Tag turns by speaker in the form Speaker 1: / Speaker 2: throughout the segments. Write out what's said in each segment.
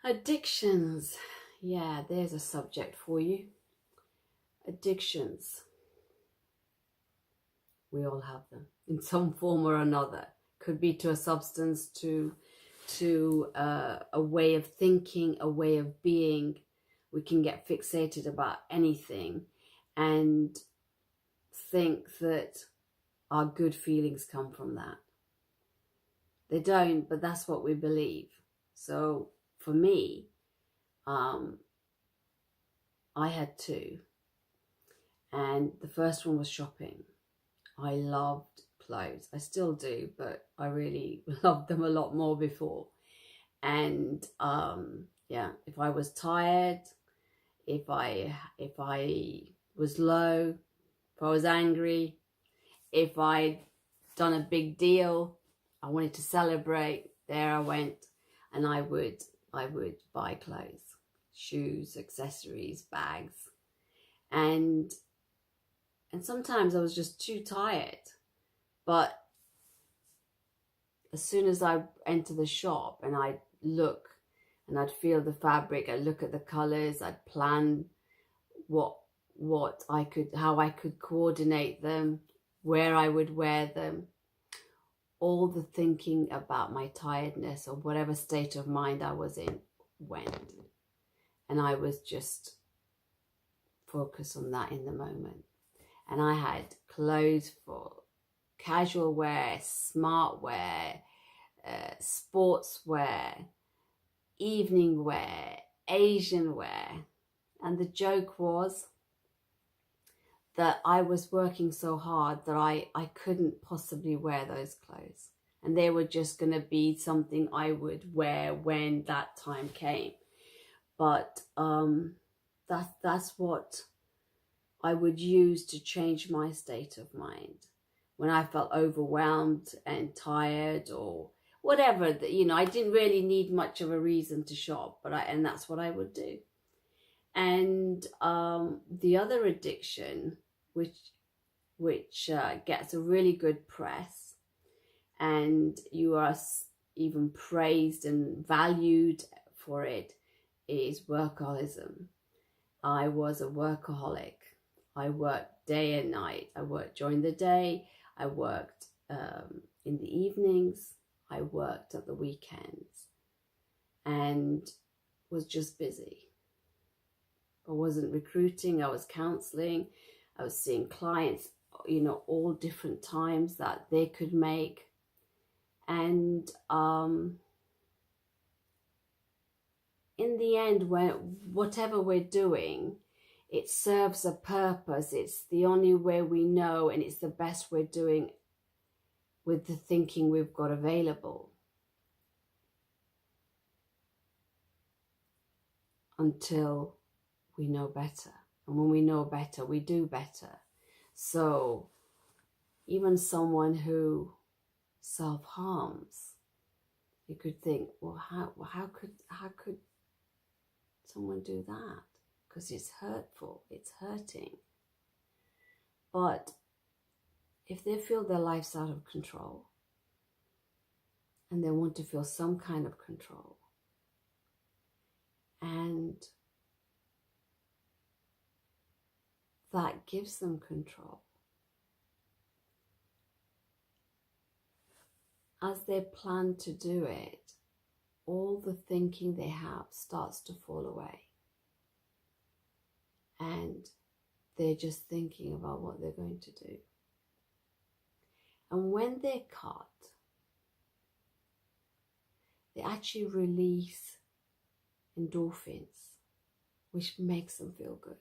Speaker 1: Addictions. Yeah, there's a subject for you. Addictions. We all have them in some form or another. Could be to a substance, to a way of thinking, a way of being. We can get fixated about anything and think that our good feelings come from that. They don't, but that's what we believe. So for me, I had two, and the first one was shopping. I loved clothes. I still do, but I really loved them a lot more before. And yeah, if I was tired, if I was low, if I was angry, if I'd done a big deal, I wanted to celebrate, there I went, and I would buy clothes, shoes, accessories, bags, and sometimes I was just too tired. But as soon as I enter the shop and I'd look and I'd feel the fabric, I'd look at the colors, I'd plan how I could coordinate them, where I would wear them, all the thinking about my tiredness or whatever state of mind I was in went. And I was just focused on that in the moment. And I had clothes for casual wear, smart wear, sports wear, evening wear, Asian wear. And the joke was that I was working so hard that I couldn't possibly wear those clothes. And they were just going to be something I would wear when that time came. But that's what I would use to change my state of mind when I felt overwhelmed and tired or whatever. I didn't really need much of a reason to shop, and that's what I would do. And the other addiction, which gets a really good press, and you are even praised and valued for it, is workaholism. I was a workaholic. I worked day and night. I worked during the day. I worked in the evenings. I worked at the weekends and was just busy. I wasn't recruiting. I was counseling. I was seeing clients, all different times that they could make. And in the end, whatever we're doing, it serves a purpose. It's the only way we know, and it's the best we're doing with the thinking we've got available. Until we know better. And when we know better, we do better. So even someone who self-harms, you could think, well, how could someone do that? Because it's hurtful, it's hurting. But if they feel their life's out of control and they want to feel some kind of control, and that gives them control, as they plan to do it, all the thinking they have starts to fall away. And they're just thinking about what they're going to do. And when they're caught, they actually release endorphins, which makes them feel good.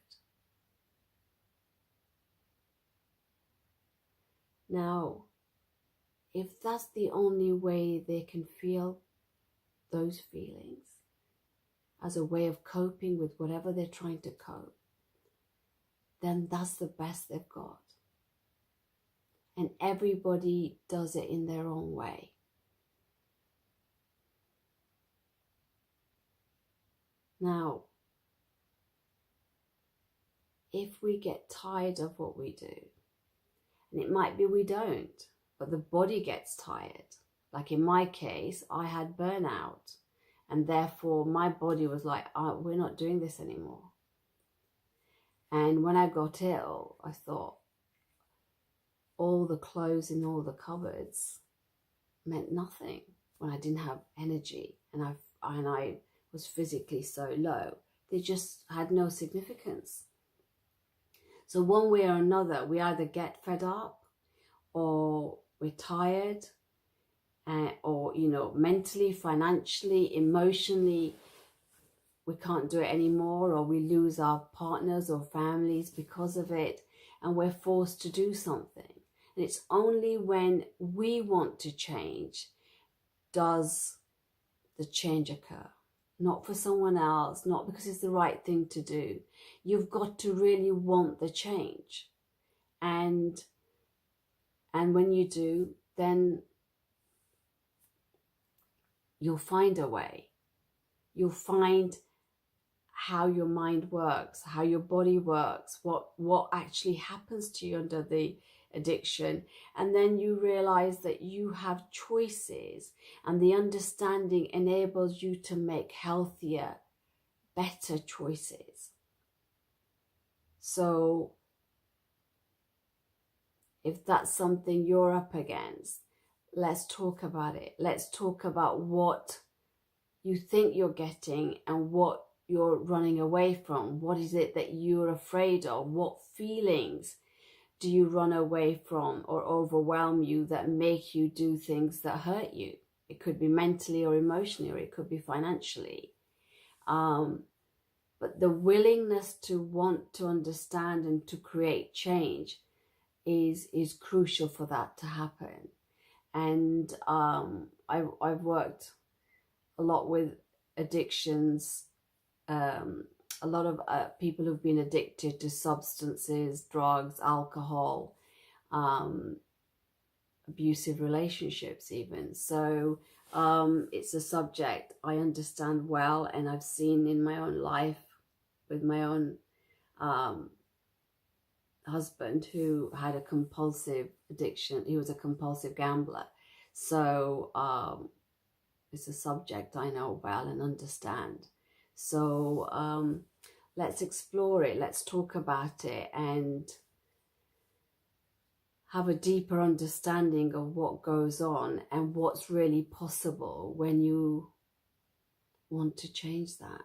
Speaker 1: Now, if that's the only way they can feel those feelings, as a way of coping with whatever they're trying to cope, then that's the best they've got. And everybody does it in their own way. Now, if we get tired of what we do, and it might be we don't, but the body gets tired. Like in my case, I had burnout, And therefore my body was like, oh, we're not doing this anymore. And when I got ill, I thought all the clothes in all the cupboards meant nothing when I didn't have energy and I was physically so low. They just had no significance. So one way or another, we either get fed up, or we're tired, or, you know, mentally, financially, emotionally, we can't do it anymore, or we lose our partners or families because of it, and we're forced to do something. And it's only when we want to change does the change occur. Not for someone else, not because it's the right thing to do. You've got to really want the change. And when you do, then you'll find a way. You'll find how your mind works, how your body works, what actually happens to you under the addiction. And then you realize that you have choices, and the understanding enables you to make healthier, better choices. So if that's something you're up against, let's talk about it. Let's talk about what you think you're getting and what you're running away from. What is it that you're afraid of? What feelings do you run away from or overwhelm you that make you do things that hurt you? It could be mentally or emotionally, or it could be financially. But the willingness to want to understand and to create change is crucial for that to happen. And I've worked a lot with addictions, a lot of people who've been addicted to substances, drugs, alcohol, abusive relationships even. So it's a subject I understand well, and I've seen in my own life with my own husband, who had a compulsive addiction. He was a compulsive gambler. So it's a subject I know well and understand. So let's explore it, let's talk about it, and have a deeper understanding of what goes on and what's really possible when you want to change that.